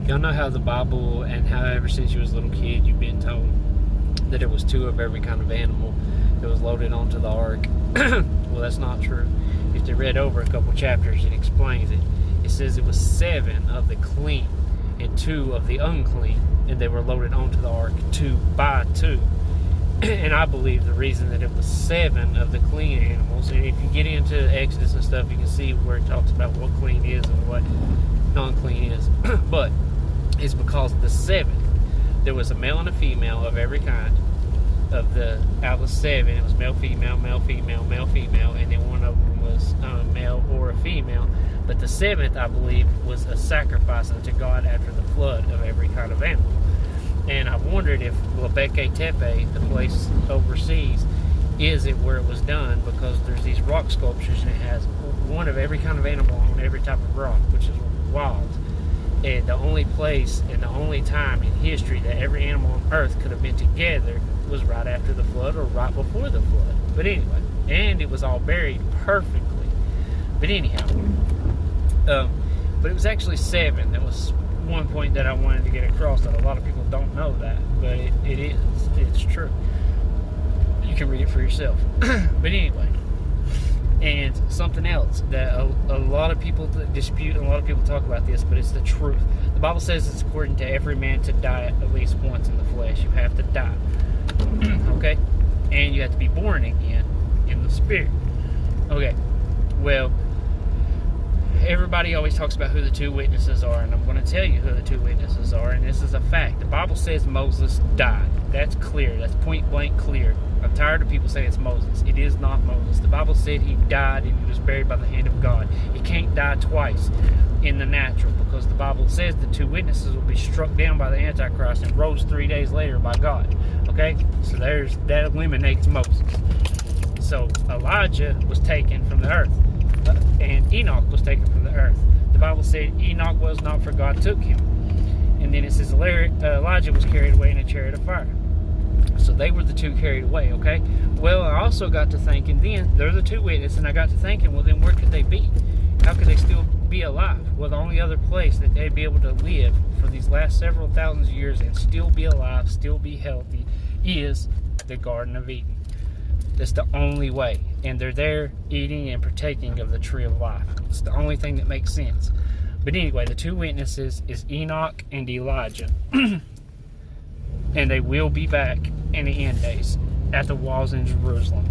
Y'all know how the Bible, and how ever since you was a little kid, you've been told that it was 2 of every kind of animal that was loaded onto the ark. Well, that's not true. If they read over a couple chapters, it explains it. It says it was 7 of the clean and 2 of the unclean, and they were loaded onto the ark 2 by 2. And I believe the reason that it was 7 of the clean animals, and if you get into Exodus and stuff, you can see where it talks about what clean is and what non-clean is. But it's because of the 7th, there was a male and a female of every kind. Out of the 7, it was male, female, male, female, male, female, and then one of them was male or a female. But the 7th, I believe, was a sacrifice unto God after the flood of every kind of animal. And I wondered if Göbekli Tepe, the place overseas, is it where it was done, because there's these rock sculptures and it has one of every kind of animal on every type of rock, which is wild. And the only place and the only time in history that every animal on earth could have been together was right after the flood or right before the flood. But anyway, and it was all buried perfectly. But anyhow, but it was actually 7. That was one point that I wanted to get across, that a lot of people don't know that, but it's true. You can read it for yourself. But anyway, and something else that a lot of people dispute, and a lot of people talk about this, but it's the truth. The Bible says it's according to every man to die at least once in the flesh. You have to die. Okay? And you have to be born again in the spirit. Okay. Well, everybody always talks about who the 2 witnesses are, and I'm going to tell you who the 2 witnesses are, and this is a fact. The Bible says Moses died. That's clear. That's point blank clear. I'm tired of people saying it's Moses. It is not Moses. The Bible said he died and he was buried by the hand of God. He can't die twice in the natural, because the Bible says the 2 witnesses will be struck down by the Antichrist and rose 3 days later by God. Okay? So that eliminates Moses. So Elijah was taken from the earth, and Enoch was taken from the earth. The Bible said Enoch was not, for God took him. And then it says Elijah was carried away in a chariot of fire. So they were the 2 carried away, okay? Well, I also got to thinking then, they're the 2 witnesses, and I got to thinking, well, then where could they be? How could they still be alive? Well, the only other place that they'd be able to live for these last several thousands of years and still be alive, still be healthy, is the Garden of Eden. That's the only way. And they're there eating and partaking of the tree of life. It's the only thing that makes sense. But anyway, the 2 witnesses is Enoch and Elijah. And they will be back in the end days at the walls in Jerusalem.